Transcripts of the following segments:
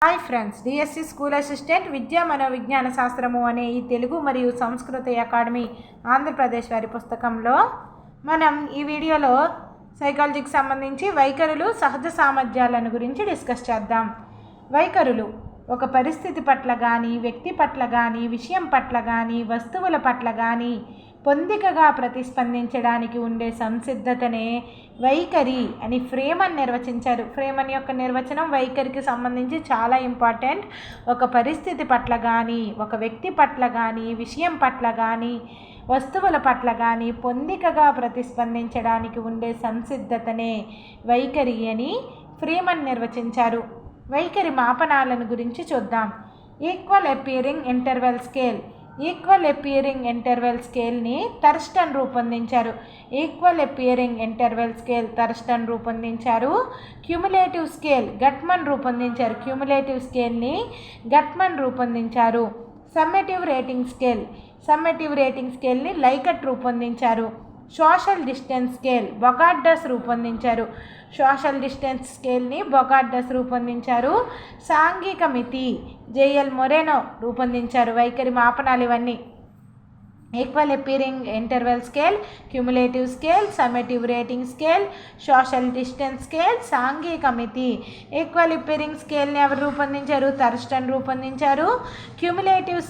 Hi friends, DSC school assistant విద్యా మనోవిజ్ఞాన శాస్త్రము అనే ఈ తెలుగు మరియు సంస్కృత అకాడమీ ఆంధ్రప్రదేశ్ వారి పుస్తకంలో మనం ఈ వీడియోలో సైకాలజీకి సంబంధించి వైఖరులు సహజ సామర్థ్యాలను గురించి డిస్కస్ చేద్దాం. వైఖరులు ఒక పరిస్థితి పట్ల కానీ, వ్యక్తి పట్ల కానీ, విషయం పట్ల కానీ, వస్తువుల పట్ల కానీ పొందికగా ప్రతిస్పందించడానికి ఉండే సంసిద్ధతనే వైఖరి అని ఫ్రేమన్ నిర్వచించారు. ఫ్రేమన్ యొక్క నిర్వచనం వైఖరికి సంబంధించి చాలా ఇంపార్టెంట్. ఒక పరిస్థితి పట్ల కానీ, ఒక వ్యక్తి పట్ల కానీ, విషయం పట్ల కానీ, వస్తువుల పట్ల కానీ పొందికగా ప్రతిస్పందించడానికి ఉండే సంసిద్ధతనే వైఖరి అని ఫ్రేమన్ నిర్వచించారు. వైఖరి మాపనాలను గురించి చూద్దాం. Equal appearing interval scale. Equal appearing interval స్కేల్ని థర్స్టన్ రూపొందించారు. Equal appearing interval scale Thurstone రూపొందించారు. క్యుములేటివ్ స్కేల్ గట్మన్ రూపొందించారు. క్యుములేటివ్ స్కేల్ని గట్మన్ రూపొందించారు. Summative rating scale. Summative rating స్కేల్ని లైకట్ రూపొందించారు. సోషల్ డిస్టెన్స్ స్కేల్ బొగార్డస్ రూపొందించారు. సోషల్ డిస్టెన్స్ స్కేల్ని బొగార్డస్ రూపొందించారు. సాంఘిక మితి జేఎల్ మొరెనో రూపొందించారు. వైఖరి మాపనాలు ఇవన్నీ: equal appearing interval scale, cumulative scale, summative rating scale, social distance scale, సాంఘిక మితి. ఈక్వల్ అపియరింగ్ స్కేల్ని ఎవరు రూపొందించారు? థర్స్టన్ రూపొందించారు. క్యుములేటివ్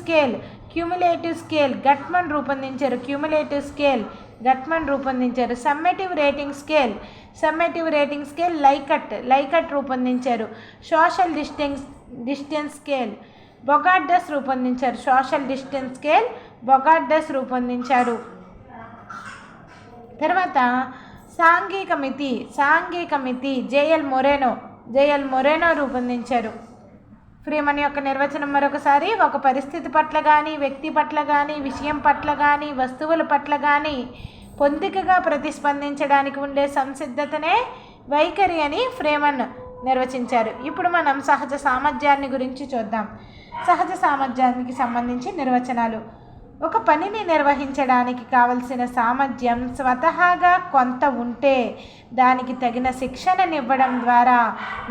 స్కేల్ గట్మన్ రూపొందించారు. క్యుములేటివ్ స్కేల్ గట్మన్ రూపొందించారు. సమ్మేటివ్ రేటింగ్ స్కేల్ లైకట్ రూపొందించారు. సోషల్ డిస్టెన్స్ స్కేల్ బొగార్డస్ రూపొందించారు. సోషల్ డిస్టెన్స్ స్కేల్ బొగార్డస్ రూపొందించారు. తర్వాత సాంఘిక మితి జేఎల్ మొరెనో రూపొందించారు. ఫ్రీమన్ యొక్క నిర్వచనం మరొకసారి: ఒక పరిస్థితి పట్ల కానీ, వ్యక్తి పట్ల కానీ, విషయం పట్ల కానీ, వస్తువుల పట్ల కానీ పొందికగా ప్రతిస్పందించడానికి ఉండే సంసిద్ధతనే వైఖరి అని ఫ్రేమన్ నిర్వచించారు. ఇప్పుడు మనం సహజ సామర్థ్యాన్ని గురించి చూద్దాం. సహజ సామర్థ్యానికి సంబంధించి నిర్వచనాలు: ఒక పనిని నిర్వహించడానికి కావలసిన సామర్థ్యం స్వతహాగా కొంత ఉంటే దానికి తగిన శిక్షణనివ్వడం ద్వారా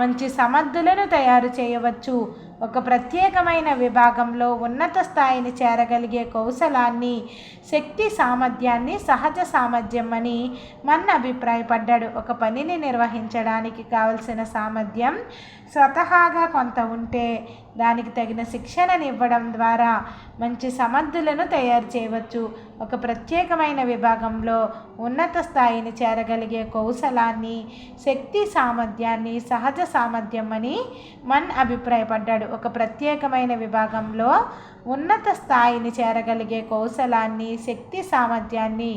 మంచి సమర్థులను తయారు చేయవచ్చు. ఒక ప్రత్యేకమైన విభాగంలో ఉన్నత స్థాయిని చేరగలిగే కౌశలాన్ని, శక్తి సామర్థ్యాన్ని సహజ సామర్థ్యం అని మన్ అభిప్రాయపడ్డాడు. ఒక పనిని నిర్వహించడానికి కావలసిన సామర్థ్యం స్వతహాగా కొంత ఉంటే దానికి తగిన శిక్షణనివ్వడం ద్వారా మంచి సమర్థులను తయారు చేయవచ్చు. ఒక ప్రత్యేకమైన విభాగంలో ఉన్నత స్థాయిని చేరగలిగే కౌశలాన్ని, శక్తి సామర్థ్యాన్ని సహజ సామర్థ్యం అని మన్ అభిప్రాయపడ్డాడు. ఒక ప్రత్యేకమైన విభాగంలో ఉన్నత స్థాయిని చేరగలిగే కౌశలాన్ని, శక్తి సామర్థ్యాన్ని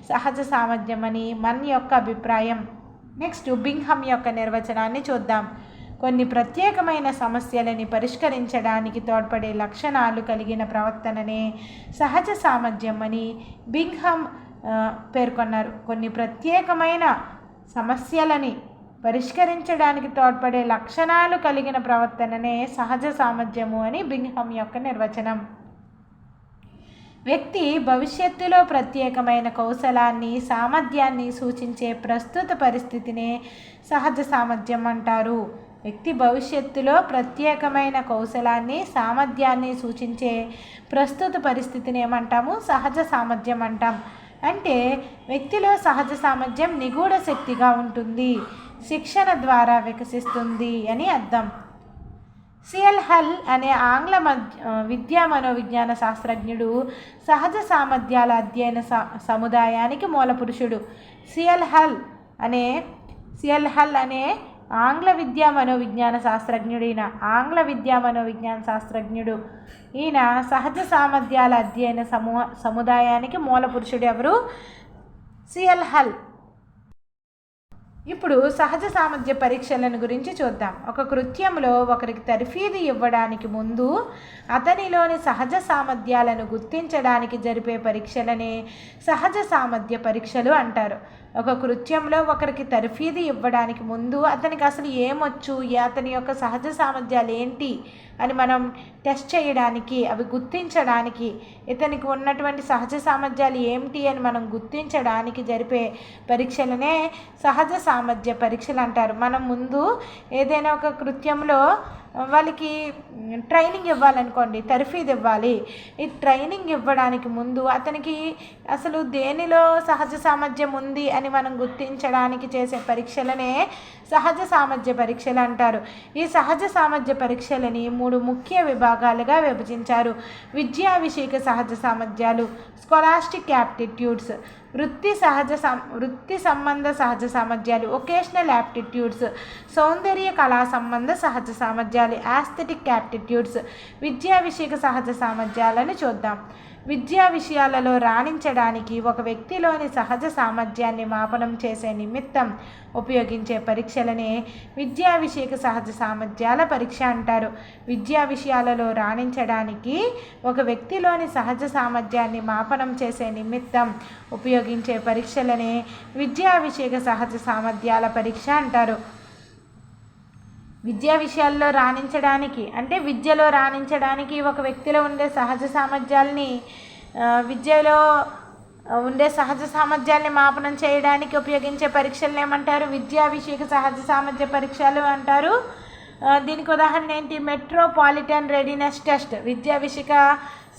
సహజ సామర్థ్యం అని మన్ యొక్క అభిప్రాయం. నెక్స్ట్ బింగ్హమ్ యొక్క నిర్వచనాన్ని చూద్దాం. కొన్ని ప్రత్యేకమైన సమస్యలని పరిష్కరించడానికి తోడ్పడే లక్షణాలు కలిగిన ప్రవర్తననే సహజ సామర్థ్యం అని బింగ్హమ్ పేర్కొన్నారు. కొన్ని ప్రత్యేకమైన సమస్యలని పరిష్కరించడానికి తోడ్పడే లక్షణాలు కలిగిన ప్రవర్తననే సహజ సామర్థ్యము అని బింగ్హమ్ యొక్క నిర్వచనం. వ్యక్తి భవిష్యత్తులో ప్రత్యేకమైన కౌశలాన్ని, సామర్థ్యాన్ని సూచించే ప్రస్తుత పరిస్థితినే సహజ సామర్థ్యం అంటారు. వ్యక్తి భవిష్యత్తులో ప్రత్యేకమైన కౌశలాన్ని, సామర్థ్యాన్ని సూచించే ప్రస్తుత పరిస్థితిని ఏమంటాము? సహజ సామర్థ్యం అంటాం. అంటే వ్యక్తిలో సహజ సామర్థ్యం నిగూఢ శక్తిగా ఉంటుంది, శిక్షణ ద్వారా వికసిస్తుంది అని అర్థం. సిఎల్ హల్ అనే ఆంగ్ల విద్యా మనోవిజ్ఞాన శాస్త్రజ్ఞుడు సహజ సామర్థ్యాల అధ్యయన సముదాయానికి మూలపురుషుడు. సిఎల్ హల్ అనే ఆంగ్ల విద్యా మనోవిజ్ఞాన శాస్త్రజ్ఞుడు. ఈయన సహజ సామర్థ్యాల అధ్యయన సముదాయానికి మూలపురుషుడు ఎవరు? సిఎల్ హల్. ఇప్పుడు సహజ సామర్థ్య పరీక్షలను గురించి చూద్దాం. ఒక కృత్యంలో ఒకరికి తర్ఫీదు ఇవ్వడానికి ముందు అతనిలోని సహజ సామర్థ్యాలను గుర్తించడానికి జరిపే పరీక్షలనే సహజ సామర్థ్య పరీక్షలు అంటారు. ఒక కృత్యంలో ఒకరికి తర్ఫీదు ఇవ్వడానికి ముందు అతనికి అసలు ఏమొచ్చు, అతని యొక్క సహజ సామర్థ్యాలు ఏంటి అని మనం టెస్ట్ చేయడానికి, అవి గుర్తించడానికి, ఇతనికి ఉన్నటువంటి సహజ సామర్థ్యాలు ఏమిటి అని మనం గుర్తించడానికి జరిపే పరీక్షలనే సహజ సామర్థ్య పరీక్షలు అంటారు. మనం ముందు ఏదైనా ఒక కృత్యంలో వాళ్ళకి ట్రైనింగ్ ఇవ్వాలనుకోండి, తర్ఫీదు ఇవ్వాలి. ఈ ట్రైనింగ్ ఇవ్వడానికి ముందు అతనికి అసలు దేనిలో సహజ సామర్థ్యం ఉంది అని మనం గుర్తించడానికి చేసే పరీక్షలనే సహజ సామర్థ్య పరీక్షలు అంటారు. ఈ సహజ సామర్థ్య పరీక్షలని 3 ముఖ్య విభాగాలుగా విభజించారు. విద్యా విషయక సహజ సామర్థ్యాలు, స్కాలాస్టిక్ యాప్టిట్యూడ్స్, వృత్తి సంబంధ సహజ సామర్థ్యాలు, ఒకేషనల్ యాప్టిట్యూడ్స్, సౌందర్య కళా సంబంధ సహజ సామర్థ్యాలు, యాస్థెటిక్ యాప్టిట్యూడ్స్. విద్యా విషయక సహజ సామర్థ్యాలను చూద్దాం. విద్యా విషయాలలో రాణించడానికి ఒక వ్యక్తిలోని సహజ సామర్థ్యాన్ని మాపనం చేసే నిమిత్తం ఉపయోగించే పరీక్షలనే విద్యా విషయక సహజ సామర్థ్యాల పరీక్ష అంటారు. విద్యా విషయాలలో రాణించడానికి ఒక వ్యక్తిలోని సహజ సామర్థ్యాన్ని మాపనం చేసే నిమిత్తం ఉపయోగించే పరీక్షలనే విద్యా విషయక సహజ సామర్థ్యాల పరీక్ష అంటారు. విద్యా విషయాల్లో రాణించడానికి అంటే విద్యలో రాణించడానికి ఒక వ్యక్తిలో ఉండే సహజ సామర్థ్యాల్ని విద్యలో ఉండే సహజ సామర్థ్యాల్ని మాపనం చేయడానికి ఉపయోగించే పరీక్షలను ఏమంటారు? విద్యా విషయక సహజ సామర్థ్య పరీక్షలు అంటారు. దీనికి ఉదాహరణ ఏంటి? Metropolitan readiness test. విద్యా విషయక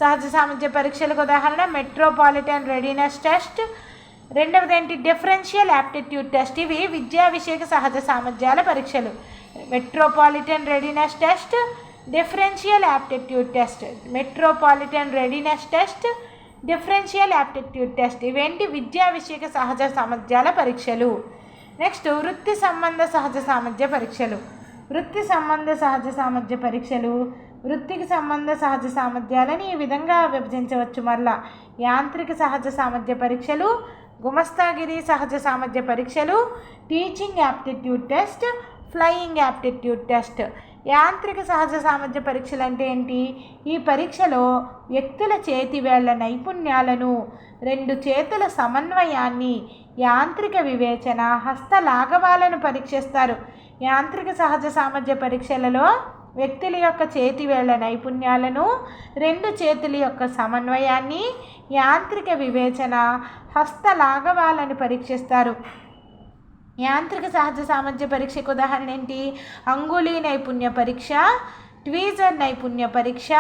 సహజ సామర్థ్య పరీక్షలకు ఉదాహరణ మెట్రోపాలిటన్ రెడీనెస్ టెస్ట్. రెండవది ఏంటి? Differential aptitude test. ఇవి విద్యా విషయక సహజ సామర్థ్యాల పరీక్షలు. Metropolitan readiness test, differential aptitude test. Metropolitan readiness test, differential aptitude test. ఇవేంటి? విద్యా విషయక సహజ సామర్థ్యాల పరీక్షలు. నెక్స్ట్ వృత్తి సంబంధ సహజ సామర్థ్య పరీక్షలు. వృత్తి సంబంధ సహజ సామర్థ్య పరీక్షలు వృత్తికి సంబంధ సహజ సామర్థ్యాలని ఈ విధంగా విభజించవచ్చు. మళ్ళా యాంత్రిక సహజ సామర్థ్య పరీక్షలు, గుమస్తాగిరి సహజ సామర్థ్య పరీక్షలు, teaching aptitude test, flying aptitude test. యాంత్రిక సహజ సామర్థ్య పరీక్షలు అంటే ఏంటి? ఈ పరీక్షలో వ్యక్తుల చేతివేళ్ల నైపుణ్యాలను, 2 చేతుల సమన్వయాన్ని, యాంత్రిక వివేచన, హస్తలాఘవాలను పరీక్షిస్తారు. యాంత్రిక సహజ సామర్థ్య పరీక్షలలో వ్యక్తుల యొక్క చేతివేళ్ల నైపుణ్యాలను, 2 చేతుల యొక్క సమన్వయాన్ని, యాంత్రిక వివేచన, హస్తలాఘవాలను పరీక్షిస్తారు. యాంత్రిక సహజ సామర్థ్య పరీక్షకు ఉదాహరణ ఏంటి? అంగుళీ నైపుణ్య పరీక్ష, ట్వీజర్ నైపుణ్య పరీక్ష,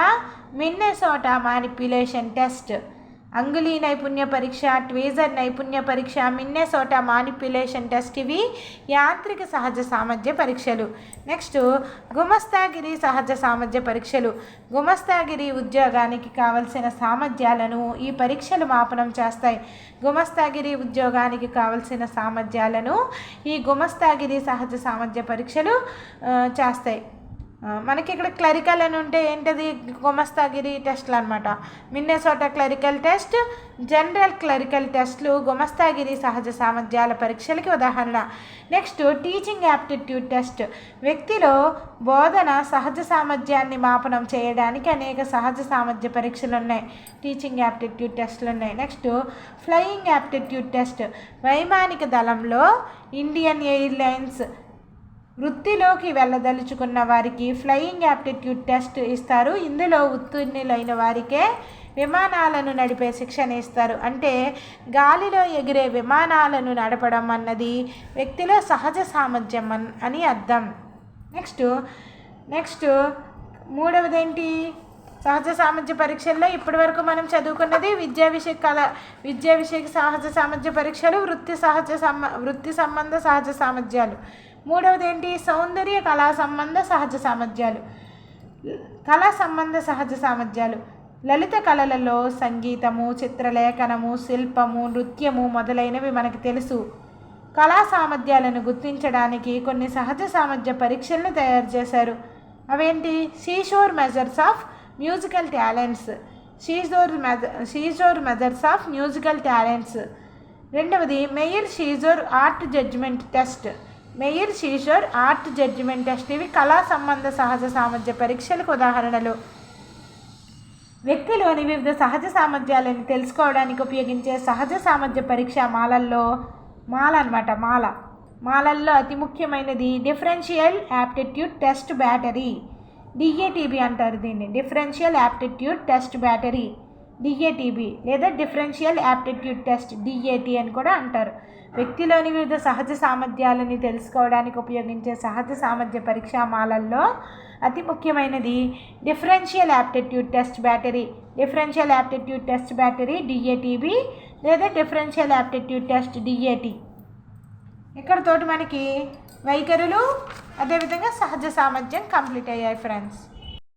మిన్నెసోటా మానిప్యులేషన్ టెస్ట్. అంగుళీ నైపుణ్య పరీక్ష, ట్వీజర్ నైపుణ్య పరీక్ష, మిన్నెసోటా మానిప్యులేషన్ టెస్ట్. ఇవి యాంత్రిక సహజ సామర్థ్య పరీక్షలు. నెక్స్ట్ గుమస్తాగిరి సహజ సామర్థ్య పరీక్షలు. గుమస్తాగిరి ఉద్యోగానికి కావలసిన సామర్థ్యాలను ఈ పరీక్షలు మాపనం చేస్తాయి. గుమస్తాగిరి ఉద్యోగానికి కావలసిన సామర్థ్యాలను ఈ గుమస్తాగిరి సహజ సామర్థ్య పరీక్షలు చేస్తాయి. మనకి ఇక్కడ క్లరికల్ అని ఉంటే ఏంటది? గుమస్తాగిరి టెస్ట్లు అనమాట. Minnesota clerical test, general clerical టెస్ట్లు గుమస్తాగిరి సహజ సామర్థ్యాల పరీక్షలకి ఉదాహరణ. Next teaching aptitude test. వ్యక్తిలో బోధన సహజ సామర్థ్యాన్ని మాపనం చేయడానికి అనేక సహజ సామర్థ్య పరీక్షలు ఉన్నాయి. టీచింగ్ యాప్టిట్యూడ్ టెస్ట్లు ఉన్నాయి. Next flying aptitude test. వైమానిక దళంలో ఇండియన్ ఎయిర్లైన్స్ వృత్తిలోకి వెళ్ళదలుచుకున్న వారికి ఫ్లయింగ్ యాప్టిట్యూడ్ టెస్ట్ ఇస్తారు. ఇందులో ఉత్తీర్ణులైన వారికే విమానాలను నడిపే శిక్షణ ఇస్తారు. అంటే గాలిలో ఎగిరే విమానాలను నడపడం అన్నది వ్యక్తిలో సహజ సామర్థ్యం అని అర్థం. నెక్స్ట్ మూడవది ఏంటి? సహజ సామర్థ్య పరీక్షల్లో ఇప్పటి వరకు మనం చదువుకున్నది విద్యా విషయక సహజ సామర్థ్య పరీక్షలు, వృత్తి సంబంధ సహజ సామర్థ్యాలు. మూడవది ఏంటి? సౌందర్య కళా సంబంధ సహజ సామర్థ్యాలు. కళా సంబంధ సహజ సామర్థ్యాలు లలిత కళలలో సంగీతము, చిత్రలేఖనము, శిల్పము, నృత్యము మొదలైనవి మనకు తెలుసు. కళా సామర్థ్యాలను గుర్తించడానికి కొన్ని సహజ సామర్థ్య పరీక్షలను తయారు చేశారు. అవేంటి? Seashore measures of musical talents. Seashore measures of musical talents. రెండవది Meier Seashore art judgement test. Meier Seashore art judgement test. ఇవి కళా సంబంధ సహజ సామర్థ్య పరీక్షలకు ఉదాహరణలు. వ్యక్తిలోని వివిధ సహజ సామర్థ్యాలను తెలుసుకోవడానికి ఉపయోగించే సహజ సామర్థ్య పరీక్ష మాలల్లో అతి ముఖ్యమైనది డిఫరెన్షియల్ యాప్టిట్యూడ్ టెస్ట్ బ్యాటరీ. డిఏటిబి అంటారు దీన్ని, డిఫరెన్షియల్ యాప్టిట్యూడ్ టెస్ట్ బ్యాటరీ. డిఏటిబి లేదా డిఫరెన్షియల్ యాప్టిట్యూడ్ టెస్ట్ డిఏటి అని కూడా అంటారు. వ్యక్తిలోని వివిధ సహజ సామర్థ్యాలని తెలుసుకోవడానికి ఉపయోగించే సహజ సామర్థ్య పరీక్షామాలల్లో అతి ముఖ్యమైనది differential aptitude test battery. Differential aptitude test battery డిఏటిబి లేదా డిఫరెన్షియల్ యాప్టిట్యూడ్ టెస్ట్ డిఏటి. ఇక్కడతోటి మనకి వైఖరులు అదేవిధంగా సహజ సామర్థ్యం కంప్లీట్ అయ్యాయి ఫ్రెండ్స్.